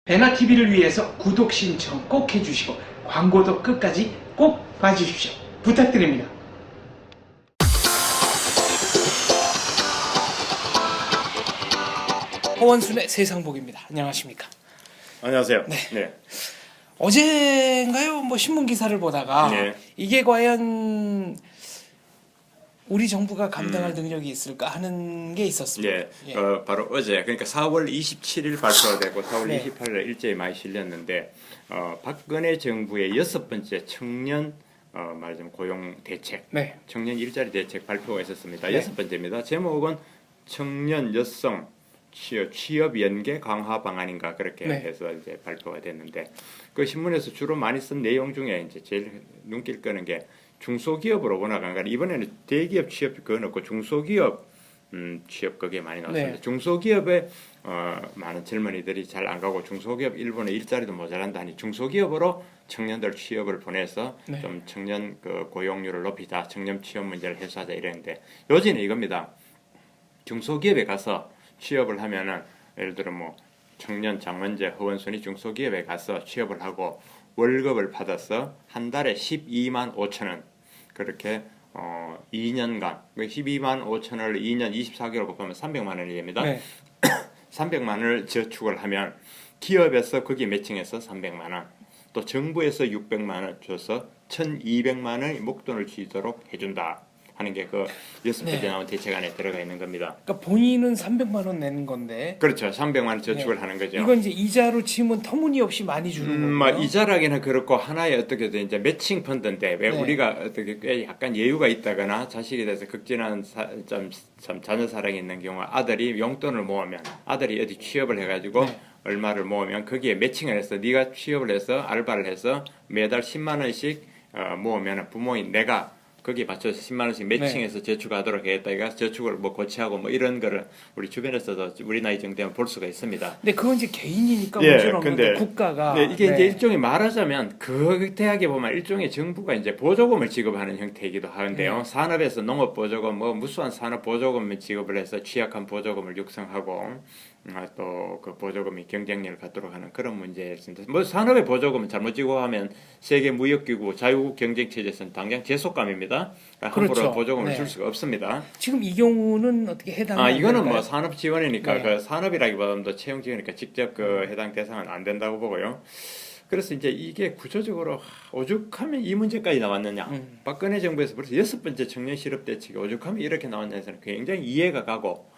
배나TV를 위해서 구독 신청 꼭 해주시고 광고도 끝까지 꼭 봐주십시오. 부탁드립니다. 허원순의 세상복입니다. 안녕하십니까? 안녕하세요. 네. 네. 어제인가요? 신문 기사를 보다가 네. 이게 과연 우리 정부가 감당할 능력이 있을까 하는 게 있었습니다. 네. 예. 바로 어제 그러니까 4월 27일 발표가 되고 4월 네. 28일 일제히 많이 실렸는데 박근혜 정부의 6번째 청년 말하자면 고용 대책, 네. 청년 일자리 대책 발표가 있었습니다. 네. 6번째입니다. 제목은 청년 여성 취업 연계 강화 방안인가 그렇게 네. 해서 이제 발표가 됐는데 그 신문에서 주로 많이 쓴 내용 중에 이제 제일 눈길 끄는 게 중소기업으로 워낙 안 가는 이번에는 대기업 취업 그거 넣고 중소기업 취업 그게 많이 나왔습니다. 네. 중소기업에 많은 젊은이들이 잘 안 가고 중소기업 일본의 일자리도 모자란다니 중소기업으로 청년들 취업을 보내서 네. 좀 청년 그 고용률을 높이자, 청년 취업 문제를 해소하자 이랬는데 요지는 이겁니다. 중소기업에 가서 취업을 하면은 예를 들어 뭐 청년 장원재 허원순이 중소기업에 가서 취업을 하고 월급을 받아서 한 달에 12만 5천 원 그렇게 2년간 12만 5천 원을 2년 24개월 곱하면 300만 원이 됩니다. 네. 300만 원을 저축을 하면 기업에서 거기에 매칭해서 300만 원, 또 정부에서 600만 원 줘서 1,200만 원의 목돈을 주도록 해준다 하는 게 그 6번째 네. 나온 대책 안에 들어가 있는 겁니다. 그러니까 본인은 300만 원 내는 건데 그렇죠. 300만 원 저축을 네. 하는 거죠. 이건 이제 이자로 치면 터무니없이 많이 주는 거예요. 이자라기는 그렇고 하나의 어떻게 이제 매칭 펀드인데 왜 네. 우리가 어떻게 꽤 약간 여유가 있다거나 자식에 대해서 극진한 참 자녀 사랑이 있는 경우 아들이 용돈을 모으면 아들이 어디 취업을 해가지고 네. 얼마를 모으면 거기에 매칭을 해서 네가 취업을 해서 알바를 해서 매달 10만 원씩 모으면 부모인 내가 거기에 맞춰서 10만 원씩 매칭해서 저축하도록 해야겠다. 이가 저축을 뭐 고치하고 뭐 이런 거를 우리 주변에서도 우리 나이 정도 되면 볼 수가 있습니다. 근데 그건 이제 개인이니까 예, 문제는 근데 없는데 국가가 네, 이게 네. 이제 일종의 말하자면 그 대학에 보면 일종의 정부가 이제 보조금을 지급하는 형태이기도 하는데요. 네. 산업에서 농업 보조금, 뭐 무수한 산업 보조금을 지급을 해서 취약한 보조금을 육성하고 또 그 보조금이 경쟁력을 갖도록 하는 그런 문제였습니다. 뭐 산업의 보조금은 잘못 지급하면 세계 무역기구 자유 경쟁 체제에서는 당장 제속감입니다. 함부로 그렇죠. 보조금을 네. 줄 수가 없습니다. 지금 이 경우는 어떻게 해당이 이거는 될까요? 뭐 산업 지원이니까 네. 그 산업이라기보다는 더 채용 지원이니까 직접 그 해당 대상은 안 된다고 보고요. 그래서 이제 이게 구조적으로 오죽하면 이 문제까지 나왔느냐. 박근혜 정부에서 벌써 6번째 청년 실업 대책이 오죽하면 이렇게 나왔냐에서는 굉장히 이해가 가고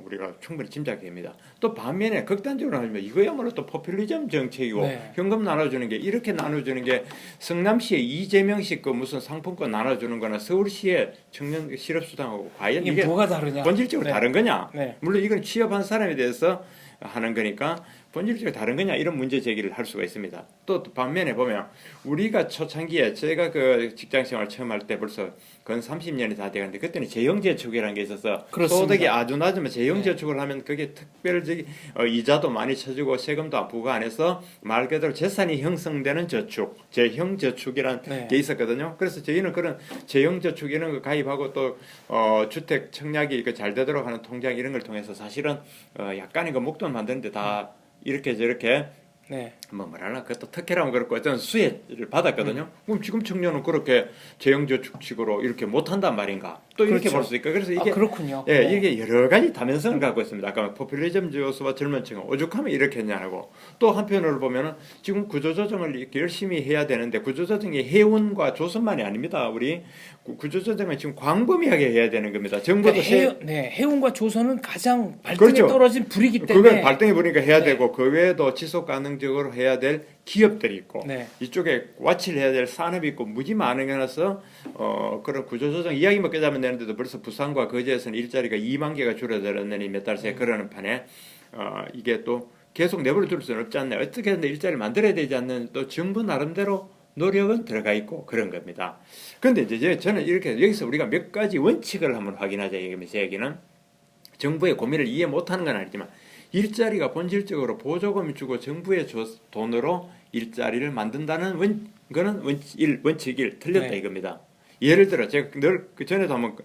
우리가 충분히 짐작이 됩니다. 또 반면에 극단적으로 하면 이거야말로 또 포퓰리즘 정책이고 네. 현금 나눠주는 게 이렇게 나눠주는 게 성남시에 이재명식 그 무슨 상품권 나눠주는 거나 서울시에 청년 실업수당하고 과연 이게 뭐가 다르냐? 본질적으로 네. 다른 거냐? 네. 물론 이건 취업한 사람에 대해서 하는 거니까 본질적으로 다른 거냐 이런 문제 제기를 할 수가 있습니다. 또 반면에 보면 우리가 초창기에 제가 그 직장 생활 처음 할 때 벌써 건 30년이 다 돼가는데 그때는 재형저축이라는 게 있어서 그렇습니다. 소득이 아주 낮으면 재형저축을 하면 그게 특별히 이자도 많이 쳐주고 세금도 부과 안 해서 말 그대로 재산이 형성되는 저축, 재형저축이라는 네. 게 있었거든요. 그래서 저희는 그런 재형저축 이런 거 가입하고 또 주택 청약이 잘 되도록 하는 통장 이런 걸 통해서 사실은 약간의 그 목돈 만드는데 다 이렇게 저렇게 네. 뭐랄까 그것도 특혜라면 그렇고 어떤 수혜를 받았거든요. 그럼 지금 청년은 그렇게 재형저축식으로 이렇게 못한단 말인가? 또 이렇게 그렇죠. 볼 수 있고 그래서 이게 그렇군요. 예, 네. 이게 여러 가지 다면성을 갖고 있습니다. 아까 포퓰리즘 요소와 젊은층은 오죽하면 이렇게 했냐고. 또 한편으로 보면은 지금 구조조정을 이렇게 열심히 해야 되는데 구조조정이 해운과 조선만이 아닙니다. 우리 구조조정은 지금 광범위하게 해야 되는 겁니다. 정부도 그러니까 해운과 조선은 가장 발등에 그렇죠. 떨어진 불이기 때문에 그걸 발등에 보니까 해야 네. 되고 그 외에도 지속 가능적으로 해야 될 기업들이 있고 네. 이쪽에 와치를 해야 될 산업이 있고 무지 많은 게 나서 그런 구조조정 이야기만 끄자면 되는데도 벌써 부산과 거제에서는 일자리가 2만 개가 줄어들었느니 몇 달 새에 그러는 판에 이게 또 계속 내버려 둘 수는 없지 않나요? 어떻게든 일자리를 만들어야 되지 않는 또 정부 나름대로 노력은 들어가 있고 그런 겁니다. 그런데 이제 저는 이렇게 여기서 우리가 몇 가지 원칙을 한번 확인하자 이거면서 얘기는 정부의 고민을 이해 못하는 건 아니지만 일자리가 본질적으로 보조금을 주고 정부의 돈으로 일자리를 만든다는 거는 원칙 1 틀렸다 네. 이겁니다. 예를 들어 제가 늘 그 전에도 한번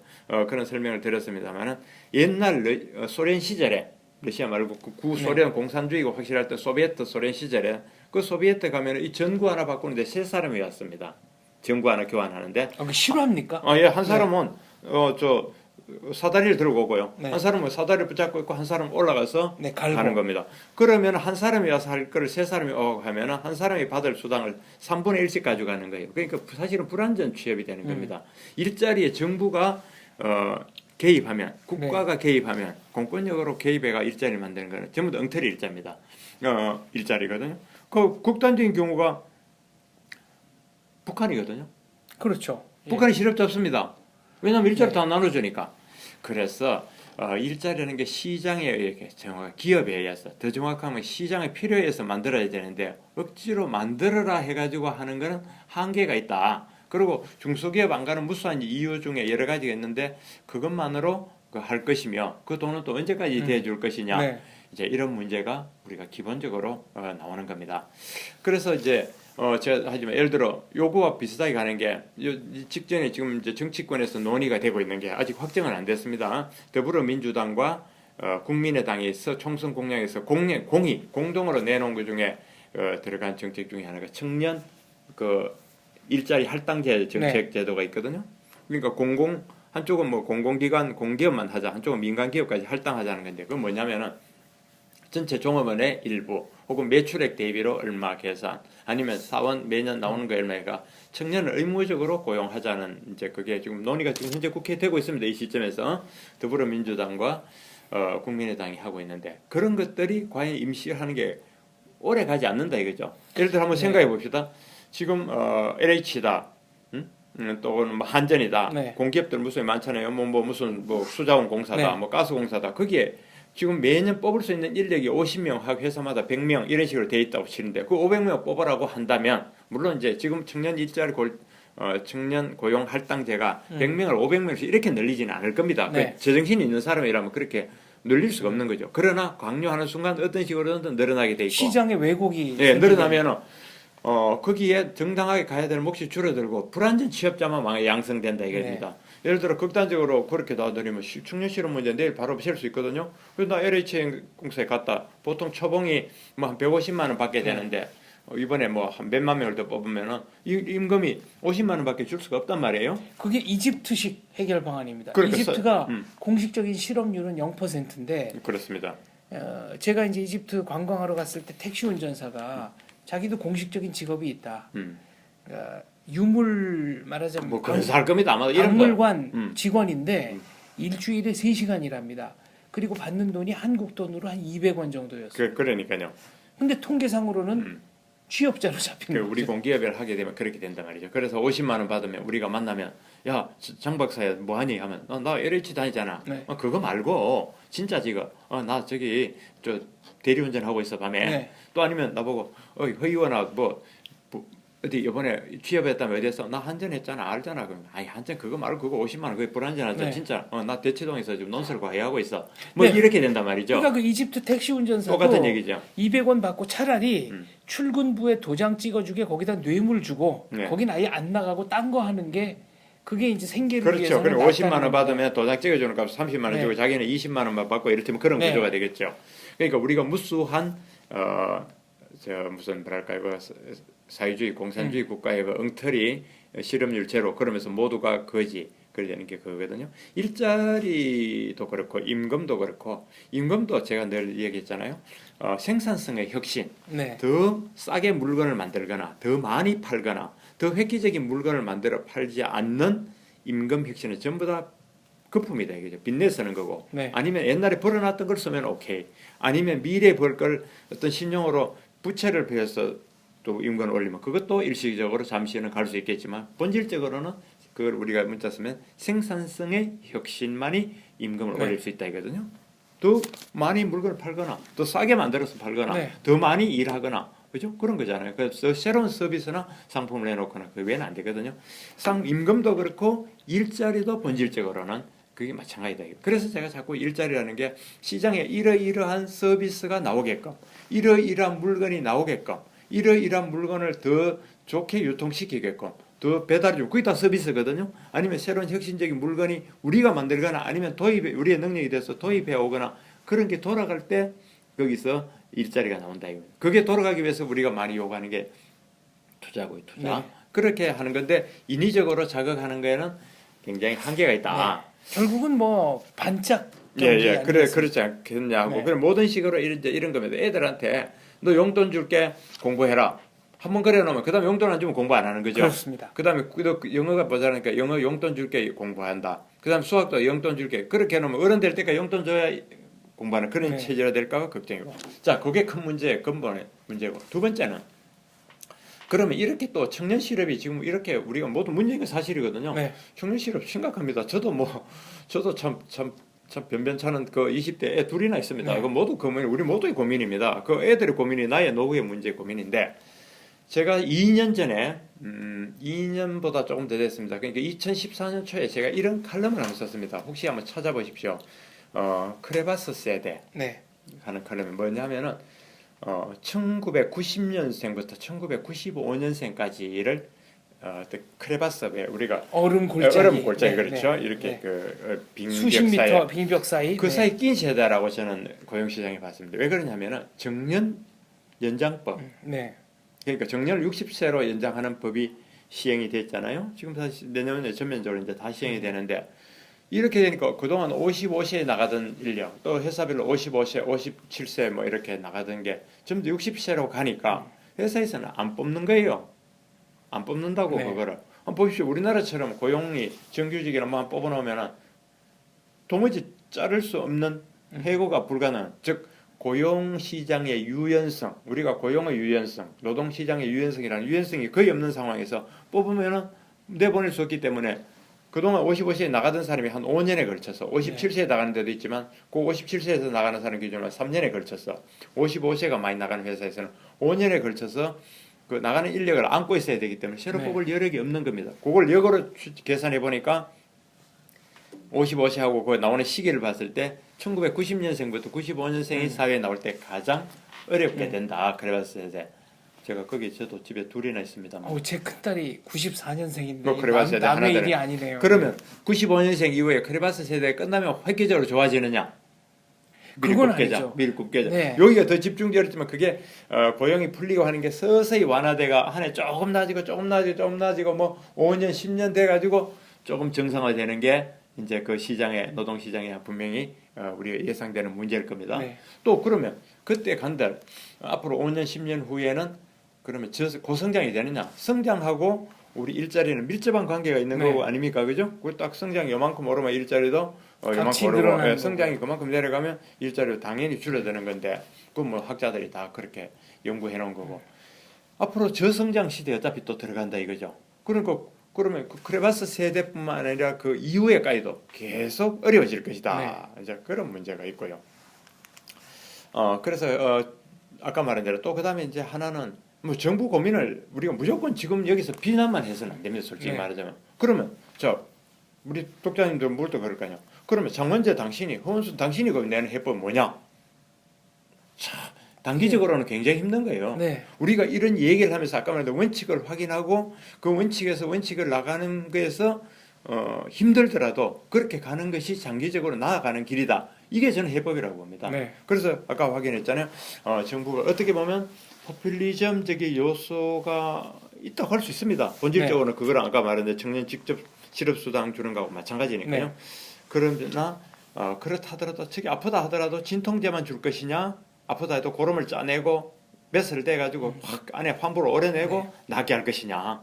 그런 설명을 드렸습니다만은 옛날 소련 시절에 러시아 말고 구소련 공산주의가 확실할 때 소비에트 소련 시절에 그 소비에트 가면 이 전구 하나 바꾸는데 세 사람이 왔습니다. 전구 하나 교환하는데. 그 싫어합니까? 예, 한 사람은 저 사다리를 들고 오고요. 네. 한 사람은 사다리를 붙잡고 있고 한 사람은 올라가서 네, 갈고. 가는 겁니다. 그러면 한 사람이 와서 할 거를 세 사람이 하면 한 사람이 받을 수당을 3분의 1씩 가져가는 거예요. 그러니까 사실은 불완전 취업이 되는 겁니다. 일자리에 정부가 개입하면, 국가가 개입하면, 공권력으로 개입해가 일자리를 만드는 거는 전부 다 엉터리 일자입니다. 일자리거든요. 그 극단적인 경우가 북한이거든요. 그렇죠. 북한이 실업자 없습니다. 왜냐하면 일자리 다 나눠주니까. 그래서 일자리라는 게 시장에 이렇게 기업에 의해서, 더 정확하면 시장의 필요에 의해서 만들어야 되는데 억지로 만들어라 해가지고 하는 거는 한계가 있다. 그리고 중소기업 안 가는 무수한 이유 중에 여러 가지가 있는데 그것만으로 할 것이며 그 돈은 또 언제까지 대줄 것이냐. 네. 이제 이런 문제가 우리가 기본적으로 나오는 겁니다. 그래서 이제 제가 하지만 예를 들어 요거와 비슷하게 가는 게 직전에 지금 이제 정치권에서 논의가 되고 있는 게 아직 확정은 안 됐습니다. 더불어민주당과 국민의당에서 총선 공약에서 공동으로 내놓은 것 중에 들어간 정책 중에 하나가 청년 그 일자리 할당제 정책 제도가 있거든요. 그러니까 한쪽은 뭐 공공기관 공기업만 하자, 한쪽은 민간기업까지 할당하자는 건데 그건 뭐냐면은 전체 종업원의 일부 혹은 매출액 대비로 얼마 계산 아니면 사원 매년 나오는 거 얼마가 청년을 의무적으로 고용하자는 이제 그게 지금 논의가 지금 현재 국회에 되고 있습니다. 이 시점에서 더불어민주당과 국민의당이 하고 있는데 그런 것들이 과연 임시하는 게 오래 가지 않는다 이거죠. 예를 들어 한번 생각해 봅시다. 지금 LH다. 또는 뭐 한전이다. 네. 공기업들 무슨 많잖아요. 무슨 수자원 공사다. 네. 뭐 가스 공사다. 거기에 지금 매년 뽑을 수 있는 인력이 50명 하고 회사마다 100명 이런 식으로 돼 있다고 치는데 그 500명 뽑으라고 한다면 물론 이제 지금 청년 일자리 청년 고용 할당제가 100명을 500명씩 이렇게 늘리지는 않을 겁니다. 네. 그 제정신이 있는 사람이라면 그렇게 늘릴 수가 없는 거죠. 그러나 강요하는 순간 어떤 식으로든 늘어나게 돼 있고 시장의 왜곡이 늘어나면은 거기에 정당하게 가야 될 몫이 줄어들고 불안전 취업자만 양성된다 이겁니다. 예를 들어 극단적으로 그렇게 놔두면 청년 실업 문제 내일 바로 셀 수 있거든요. 그래서 나 LH 공사에 갔다. 보통 초봉이 뭐 한 150만 원 받게 되는데 이번에 뭐 한 몇만 명을 더 뽑으면은 임금이 50만 원밖에 줄 수가 없단 말이에요. 그게 이집트식 해결 방안입니다. 그러니까 이집트가 공식적인 실업률은 0%인데 그렇습니다. 제가 이제 이집트 관광하러 갔을 때 택시 운전사가 자기도 공식적인 직업이 있다. 유물 말하자면 뭐 건설 겁니다. 아마 이런 박물관 직원인데 일주일에 3시간 일합니다. 그리고 받는 돈이 한국 돈으로 한 200원 정도였어요. 그러니까요. 근데 통계상으로는 취업자로 잡힌 거죠. 우리 공기업을 하게 되면 그렇게 된단 말이죠. 그래서 50만 원 받으면 우리가 만나면 야 장 박사야 뭐하니 하면 나 LH 다니잖아. 네. 그거 말고 진짜 지금 나 저기 저 대리운전 하고 있어 밤에. 네. 또 아니면 나보고 회의원아 뭐 어디 이번에 취업했다면 어디서 나 한전 했잖아 알잖아. 그럼 아니 한전 그거 말고 그거 50만 원 그게 불안전하잖아. 네. 진짜 나 대치동에서 지금 논설 과외하고 있어. 뭐 이렇게 된단 말이죠. 그러니까 그 이집트 택시 운전사도 똑같은 얘기죠. 200원 받고 차라리 출근부에 도장 찍어주게 거기다 뇌물 주고 네. 거긴 아예 안 나가고 딴 거 하는 게 그게 이제 생계를 그렇죠. 위해서는 그럼 낫다는 50만 원 겁니다. 받으면 도장 찍어주는 값 30만 원 주고 자기는 20만 원만 받고 이렇다면 그런 네. 구조가 되겠죠. 그러니까 우리가 무수한 무슨 뭐랄까요 사회주의 공산주의 국가의 그 엉터리 실업률 제로 그러면서 모두가 거지 그래야 되는 게 그거거든요. 일자리도 그렇고 임금도 그렇고 임금도 제가 늘 얘기했잖아요. 생산성의 혁신, 네. 더 싸게 물건을 만들거나 더 많이 팔거나 더 획기적인 물건을 만들어 팔지 않는 임금 혁신은 전부 다 거품이다 이거죠. 빚내 쓰는 거고. 네. 아니면 옛날에 벌어놨던 걸 쓰면 오케이. 아니면 미래에 벌 걸 어떤 신용으로 부채를 펴서 또 임금을 올리면 그것도 일시적으로 잠시는 갈 수 있겠지만 본질적으로는 그걸 우리가 문자 쓰면 생산성의 혁신만이 임금을 올릴 수 있다 이거든요. 더 많이 물건을 팔거나 더 싸게 만들어서 팔거나 더 많이 일하거나 그죠? 그런 거잖아요. 그래서 새로운 서비스나 상품을 내놓거나 그 외에는 안 되거든요. 임금도 그렇고 일자리도 본질적으로는 그게 마찬가지다. 그래서 제가 자꾸 일자리라는 게 시장에 이러이러한 서비스가 나오게끔 이러이러한 물건이 나오게끔 이러이러한 물건을 더 좋게 유통시키게끔 더 배달해주고 그게 다 서비스거든요. 아니면 새로운 혁신적인 물건이 우리가 만들거나 아니면 우리의 능력이 돼서 도입해 오거나 그런 게 돌아갈 때 거기서 일자리가 나온다 이겁니다. 그게 돌아가기 위해서 우리가 많이 요구하는 게 투자고요, 투자. 네. 그렇게 하는 건데 인위적으로 자극하는 거에는 굉장히 한계가 있다. 결국은 뭐 반짝 예, 경기 예, 그래, 아니겠습니까? 그렇지 않겠냐고. 네. 그런 모든 식으로 이런 겁니다. 애들한테 너 용돈 줄게 공부해라. 한번 그래 놓으면 그다음에 용돈 안 주면 공부 안 하는 거죠. 그렇습니다. 그다음에 너 영어가 모자라니까 영어 용돈 줄게 공부한다. 그다음 수학도 용돈 줄게. 그렇게 해놓으면 어른 될 때까지 용돈 줘야 공부하는 그런 네. 체제가 될까봐 걱정이고. 자, 그게 큰 문제, 근본의 문제고. 두 번째는 그러면 이렇게 또 청년 실업이 지금 이렇게 우리가 모두 문제가 사실이거든요. 네. 청년 실업 심각합니다. 저도 참 변변찮은 그 20대 애 둘이나 있습니다. 네. 그 모두 고민, 우리 모두의 고민입니다. 그 애들의 고민이 나의 노후의 문제 고민인데 제가 2년 전에 2년보다 조금 더 됐습니다. 그러니까 2014년 초에 제가 이런 칼럼을 한번 썼습니다. 혹시 한번 찾아보십시오. 크레바스 세대 네. 하는 칼럼이 뭐냐면은 1990년생부터 1995년생까지를 크레바스에 우리가 얼음 골짜기. 얼음 골짜기 네, 그렇죠. 네, 이렇게 네. 그 빙벽 수십 미터 사이에 빙벽 사이. 그 네. 사이 낀 세대라고 저는 고용시장에 봤습니다. 왜 그러냐면은 정년 연장법. 네. 그러니까 정년을 60세로 연장하는 법이 시행이 됐잖아요. 지금 다시 내년에 전면적으로 이제 다 시행이 되는데 이렇게 되니까 그동안 55세에 나가던 인력, 또 회사별로 55세, 57세 뭐 이렇게 나가던 게 전부 60세로 가니까 회사에서는 안 뽑는 거예요. 안 뽑는다고 네. 그거를. 한번 보십시오. 우리나라처럼 고용이 정규직이나 뭐 뽑아놓으면은 도무지 자를 수 없는 해고가 불가능한, 즉 고용 시장의 유연성, 우리가 고용의 유연성, 노동 시장의 유연성이라는 유연성이 거의 없는 상황에서 뽑으면은 내보낼 수 없기 때문에 그동안 55세에 나가던 사람이 한 5년에 걸쳐서 57세에 나가는 데도 있지만 그 57세에서 나가는 사람 기준으로 3년에 걸쳐서 55세가 많이 나가는 회사에서는 5년에 걸쳐서 그 나가는 인력을 안고 있어야 되기 때문에 새로 네. 뽑을 여력이 없는 겁니다. 그걸 역으로 계산해 보니까 55세하고 그 나오는 시기를 봤을 때 1990년생부터 95년생이 사회에 나올 때 가장 어렵게 된다. 그래봤어요. 제가 거기 저도 집에 둘이나 있습니다. 제 큰딸이 94년생인데 뭐 크레바스 세대 남의 하나 일이 아니네요. 그러면 95년생 이후에 크레바스 세대 끝나면 획기적으로 좋아지느냐? 그건 아니죠. 밀굽게죠. 네. 여기가 더 집중되었지만 그게 고용이 풀리고 하는 게 서서히 완화돼가 한 해 조금 나아지고 뭐 5년 10년 돼 가지고 조금 정상화되는 게 이제 그 시장에 노동 시장에 분명히 우리가 예상되는 문제일 겁니다. 네. 또 그러면 그때 간들 앞으로 5년 10년 후에는 그러면 고성장이 되느냐? 성장하고 우리 일자리는 밀접한 관계가 있는 네. 거고 아닙니까? 그죠? 그 딱 성장이 요만큼 오르면 일자리도 같이 요만큼 오르고 늘어나는 성장이 거고. 그만큼 내려가면 일자리도 당연히 줄어드는 건데 그건 뭐 학자들이 다 그렇게 연구해 놓은 거고 앞으로 저성장 시대 어차피 또 들어간다 이거죠. 그러니까 그러면 그 크레바스 세대뿐만 아니라 그 이후에까지도 계속 어려워질 것이다. 이제 그런 문제가 있고요. 그래서 아까 말한 대로 또 그다음에 이제 하나는 뭐 정부 고민을 우리가 무조건 지금 여기서 비난만 해서는 안 됩니다. 솔직히 네. 말하자면. 그러면 우리 독자님들 물도 그럴 거냐. 그러면 장원재 허원순 당신이 그 내는 해법 뭐냐? 참 단기적으로는 굉장히 힘든 거예요. 네. 우리가 이런 얘기를 하면서 아까 말했던 원칙을 확인하고 그 원칙에서 원칙을 나가는 거에서 힘들더라도 그렇게 가는 것이 장기적으로 나아가는 길이다. 이게 저는 해법이라고 봅니다. 네. 그래서 아까 확인했잖아요. 정부가 어떻게 보면 포퓰리즘적인 요소가 있다고 할 수 있습니다. 본질적으로는 그거랑 아까 말한 청년 직접 실업수당 주는 거하고 마찬가지니까요. 네. 그러나 그렇다 하더라도 저기 아프다 하더라도 진통제만 줄 것이냐 아프다 해도 고름을 짜내고 몇을 떼가지고 확 안에 환부를 오려내고 낫게 할 것이냐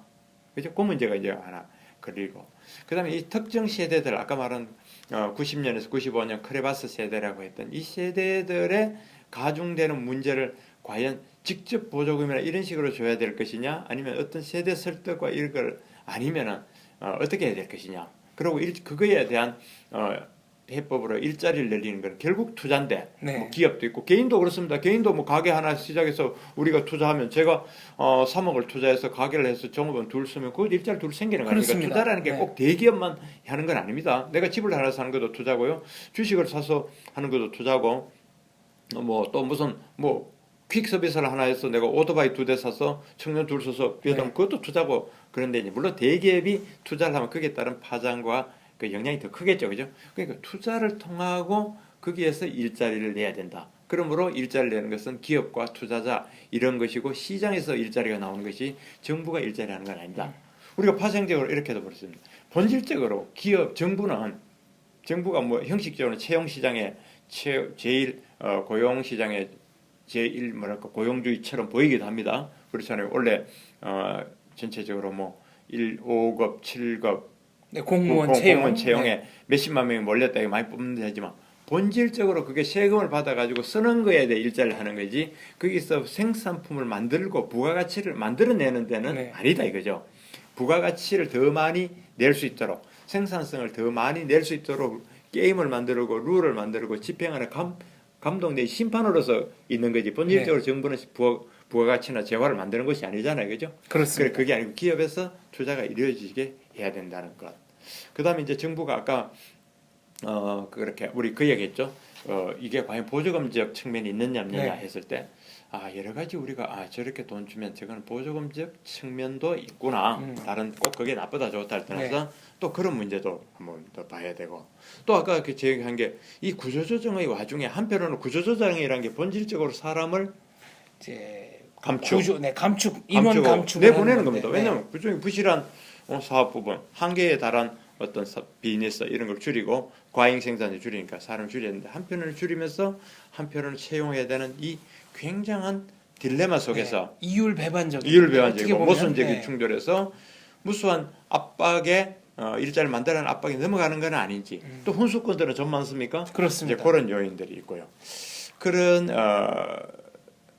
그죠? 그 문제가 이제 하나 그리고 그 다음에 이 특정 세대들 아까 말한 90년에서 95년 크레바스 세대라고 했던 이 세대들의 가중되는 문제를 과연 직접 보조금이나 이런 식으로 줘야 될 것이냐 아니면 어떤 세대 설득과 이런 걸 아니면은 어떻게 해야 될 것이냐 그리고 그거에 대한 해법으로 일자리를 늘리는 건 결국 투자인데 네. 뭐 기업도 있고 개인도 그렇습니다. 개인도 뭐 가게 하나 시작해서 우리가 투자하면 제가 3억을 투자해서 가게를 해서 종업원 둘 쓰면 그 일자리 둘 생기는 거 아닙니까? 그렇습니다. 투자라는 게 네. 꼭 대기업만 하는 건 아닙니다. 내가 집을 하나 사는 것도 투자고요. 주식을 사서 하는 것도 투자고 뭐 또 무슨 뭐 퀵 서비스를 하나 해서 내가 오토바이 2대 사서 청년 둘 써서 비하면 그것도 투자고 그런데 이제 물론 대기업이 투자를 하면 거기에 따른 파장과 그 영향이 더 크겠죠, 그죠? 그러니까 투자를 통하고 거기에서 일자리를 내야 된다. 그러므로 일자리를 내는 것은 기업과 투자자 이런 것이고 시장에서 일자리가 나오는 것이 정부가 일자리 하는 건 아니다. 우리가 파생적으로 이렇게도 볼 수 있습니다. 본질적으로 기업, 정부가 뭐 형식적으로 채용 시장에 제일 고용 시장에 제일 뭐랄까 고용주의처럼 보이기도 합니다. 그렇잖아요. 원래 전체적으로 뭐 5급, 7급 네, 공무원 채용에 네. 몇십만 명이 몰렸다 이거 많이 뽑는 되지만 본질적으로 그게 세금을 받아가지고 쓰는 거에 대해 일자리를 하는 거지 거기서 생산품을 만들고 부가가치를 만들어내는 데는 네. 아니다 이거죠. 부가가치를 더 많이 낼 수 있도록 생산성을 더 많이 낼 수 있도록 게임을 만들고 룰을 만들고 집행하는 감독 내 심판으로서 있는 거지 본질적으로 네. 정부는 부가가치나 재화를 만드는 것이 아니잖아요, 그죠? 그렇습니다. 그게 아니고 기업에서 투자가 이루어지게 해야 된다는 것. 그다음에 이제 정부가 아까 그렇게 우리 그 얘기했죠. 이게 과연 보조금적 측면이 있느냐 없느냐 네. 했을 때 여러 가지 우리가 저렇게 돈 주면 저건 보조금적 측면도 있구나. 다른 꼭 그게 나쁘다 좋다를 떠나서 또 그런 문제도 한번 더 봐야 되고 또 아까 그 제기한 게 이 구조조정의 와중에 한편으로는 구조조정이라는 게 본질적으로 사람을 이제 감축, 인원 감축을 내보내는 하는 겁니다. 건데, 왜냐하면 그중에 부실한 사업 부분, 한계에 달한 어떤 비즈니스 이런 걸 줄이고 과잉 생산을 줄이니까 사람 줄여야 되는데 한편을 줄이면서 한편을 채용해야 되는 이 굉장한 딜레마 속에서 이율배반적이고 모순적인 충돌에서 무수한 압박에 일자리를 만들어내는 압박이 넘어가는 건 아닌지 또 훈수권들은 좀 많습니까? 그렇습니다. 이제 그런 요인들이 있고요. 그런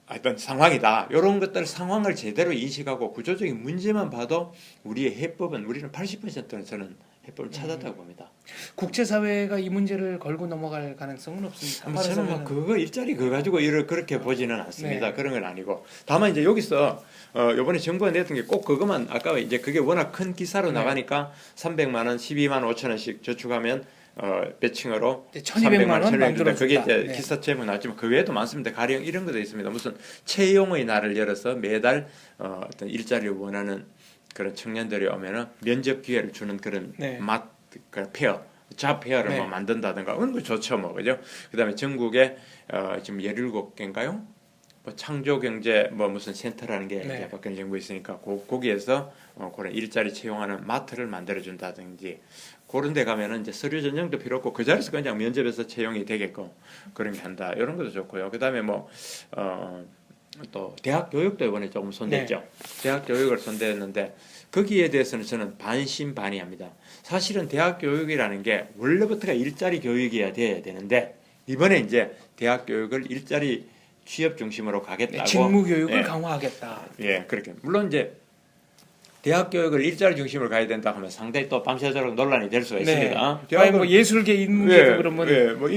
어떤 상황이다. 이런 것들 상황을 제대로 인식하고 구조적인 문제만 봐도 우리의 해법은 우리는 80%는 저는 해법을 찾았다고 봅니다. 국제사회가 이 문제를 걸고 넘어갈 가능성은 없습니까? 저는 뭐 그거 일자리 그거 가지고 그렇게 보지는 않습니다. 네. 그런 건 아니고 다만 이제 여기서 이번에 정부가 냈던 게 꼭 그것만 아까 이제 그게 워낙 큰 기사로 나가니까 300만 원, 12만 5천 원씩 저축하면 배칭으로 1,200만 원 만들어준다. 그게 이제 네. 기사 제목 나왔지만 그 외에도 많습니다. 가령 이런 것도 있습니다. 무슨 채용의 날을 열어서 매달 어떤 일자리를 원하는 그런 청년들이 오면은 면접 기회를 주는 그런 네. 그 페어, 잡 페어를 네. 뭐 만든다든가 그런 거 좋죠, 뭐 그죠? 그다음에 전국에 지금 17개인가요? 뭐 창조경제 뭐 무슨 센터라는 게 네. 박근혜 정부에 있으니까 거기에서 그런 일자리 채용하는 마트를 만들어 준다든지 그런 데 가면은 이제 서류 전형도 필요 없고 그 자리에서 그냥 면접에서 채용이 되게끔 그런 게 한다. 이런 것도 좋고요. 그다음에 뭐 또 대학 교육도 이번에 조금 손댔죠. 대학 교육을 손댔는데 거기에 대해서는 저는 반신반의합니다. 사실은 대학 교육이라는 게 원래부터가 일자리 교육이어야 돼야 되는데 이번에 이제 대학 교육을 일자리 취업 중심으로 가겠다고 직무 교육을 강화하겠다. 예, 그렇게 물론 이제 대학 교육을 일자리 중심으로 가야 된다 하면 상당히 또 밤새도록 논란이 될 수가 있습니다. 아니 뭐 예술계 인문계도 그러면 뭐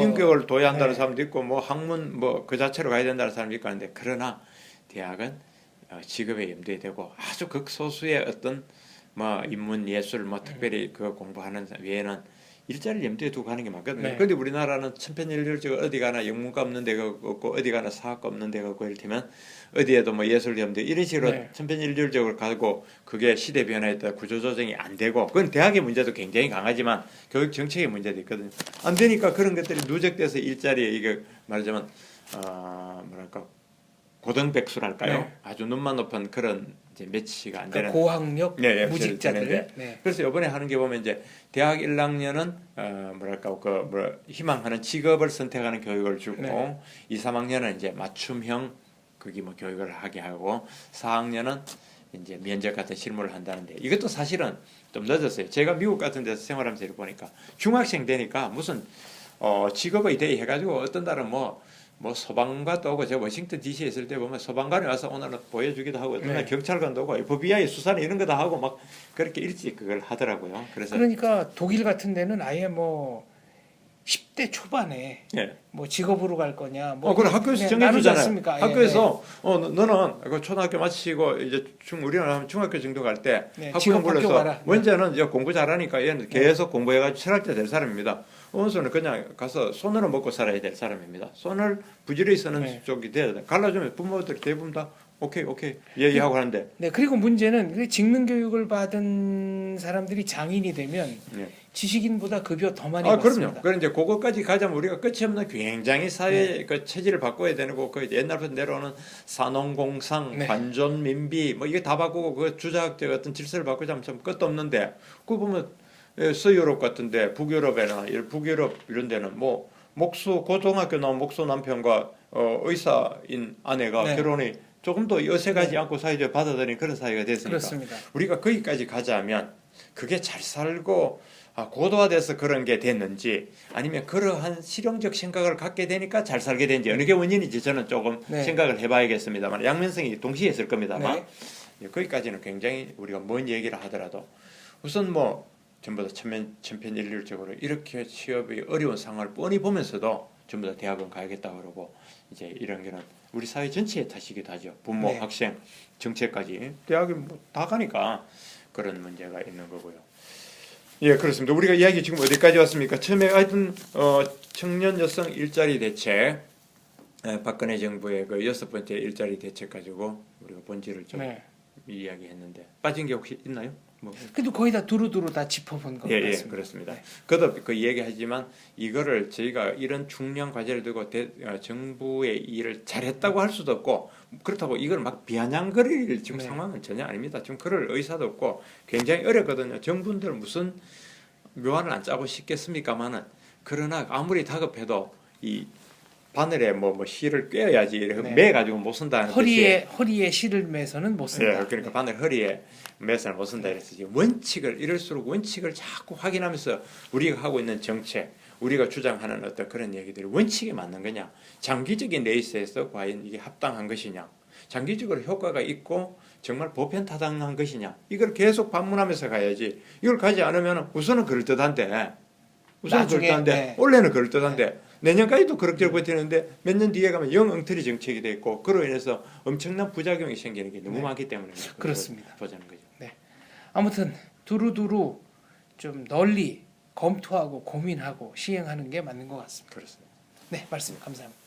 인격을 도야한다는 사람도 있고 뭐 학문 뭐 그 자체로 가야 된다는 사람도 있고 하는데 그러나 대학은 직업에 염두에 되고 아주 극소수의 어떤 뭐 인문 예술 뭐 특별히 그거 공부하는 외에는 일자리를 염두에 두고 가는 게 맞거든요. 그런데 우리나라는 천편일률적으로 어디 가나 영문과 없는 데가 없고 어디 가나 사학과 없는 데가 없고 이를테면 어디에도 뭐 예술 염두 이런 식으로 천편일률적으로 가고 그게 시대 변화에 따라 구조조정이 안 되고 그건 대학의 문제도 굉장히 강하지만 교육 정책의 문제도 있거든요. 안 되니까 그런 것들이 누적돼서 일자리에 이게 말하자면 뭐랄까 고등백수랄까요? 아주 눈만 높은 그런 이제 매치가 안 되는 고학력 무직자들. 그래서 이번에 하는 게 보면 이제 대학 1학년은 희망하는 직업을 선택하는 교육을 주고 2, 3학년은 이제 맞춤형 거기 뭐 교육을 하게 하고 4학년은 이제 면접 같은 실무를 한다는데 이것도 사실은 좀 늦었어요. 제가 미국 같은 데서 생활하면서 이렇게 보니까 중학생 되니까 무슨 직업의 대의 해가지고 어떤 달은 뭐 소방관도 오고 제가 워싱턴 DC에 있을 때 보면 소방관이 와서 오늘은 보여주기도 하고 어떤 날 경찰관도 오고 FBI 수사는 이런 거 다 하고 막 그렇게 일찍 그걸 하더라고요. 그래서 그러니까 독일 같은 데는 아예 뭐 10대 초반에 뭐 직업으로 갈 거냐 그럼 학교에서 정해주잖아요. 학교에서 너는 그 초등학교 마치고 이제 우리는 하면 중학교 정도 갈 때 학교 불러서 원자는 이제 공부 잘하니까 얘는 계속 공부해가지고 철학자 될 사람입니다. 원수는 그냥 가서 손으로 먹고 살아야 될 사람입니다. 손을 부지런히 쓰는 쪽이 돼야 돼. 갈라주면 부모들이 대부분 다 오케이 얘기하고 하는데 네, 그리고 문제는 그 직능 교육을 받은 사람들이 장인이 되면 네. 지식인보다 급여 더 많이 그럼요. 받습니다. 그럼 이제 그거까지 가자면 우리가 끝이 없는 굉장히 사회 그 체질을 바꿔야 되는 거, 그 옛날부터 내려오는 산업공상, 네. 관존민비 뭐 이게 다 바꾸고 그 주자학적 어떤 질서를 바꾸자면 참 끝도 없는데 그거 보면 서유럽 같은데 북유럽 이런 데는 뭐 목수 고등학교 나온 목수 남편과 의사인 아내가 네. 결혼이 조금 더 어색하지 않고 사회적으로 받아들이는 그런 사회가 됐으니까 그렇습니다. 우리가 거기까지 가자면 그게 잘 살고 고도화돼서 그런 게 됐는지 아니면 그러한 실용적 생각을 갖게 되니까 잘 살게 된지 어느 게 원인인지 저는 조금 네. 생각을 해봐야겠습니다만 양면성이 동시에 있을 겁니다만 네. 거기까지는 굉장히 우리가 뭔 얘기를 하더라도 우선 뭐 전부 다 천편일률적으로 이렇게 취업이 어려운 상황을 뻔히 보면서도 전부 다 대학은 가야겠다 그러고 이제 이런 게는 우리 사회 전체의 탓이기도 하죠. 부모, 네. 학생, 정책까지 대학이 뭐 다 가니까 그런 문제가 있는 거고요. 예, 그렇습니다. 우리가 이야기 지금 어디까지 왔습니까? 처음에 하여튼 청년 여성 일자리 대책, 박근혜 정부의 그 6번째 일자리 대책 가지고 우리가 본질을 좀 네. 이야기했는데 빠진 게 혹시 있나요? 뭐. 그래도 거의 다 두루두루 다 짚어본 것 예, 같습니다. 그렇습니다. 네. 그도 그 얘기하지만 이거를 저희가 이런 중요한 과제를 두고 정부의 일을 잘했다고 할 수도 없고 그렇다고 이걸 막 비아냥거릴 지금 네. 상황은 전혀 아닙니다. 지금 그럴 의사도 없고 굉장히 어렵거든요. 정부들 무슨 묘안을 안 짜고 싶겠습니까마는 그러나 아무리 다급해도 이 바늘에 뭐 실을 꿰어야지 네. 매 가지고 못 쓴다는 허리에 실을 매서는 못 쓴다. 예, 그러니까 바늘 허리에 매서는 못 쓴다 이랬어. 원칙을 이럴수록 원칙을 자꾸 확인하면서 우리가 하고 있는 정책, 우리가 주장하는 어떤 그런 얘기들이 원칙에 맞는 거냐, 장기적인 레이스에서 과연 이게 합당한 것이냐, 장기적으로 효과가 있고 정말 보편타당한 것이냐, 이걸 계속 반문하면서 가야지. 이걸 가지 않으면 우선은 그럴듯한데, 나중에, 네. 원래는 그럴듯한데. 내년까지도 그럭저럭 버티는데 몇 년 뒤에 가면 영 엉터리 정책이 돼 있고 그로 인해서 엄청난 부작용이 생기는 게 너무 네. 많기 때문에 그렇습니다. 보자는 거죠. 네. 아무튼 두루두루 좀 널리 검토하고 고민하고 시행하는 게 맞는 것 같습니다. 그렇습니다. 네, 말씀 감사합니다.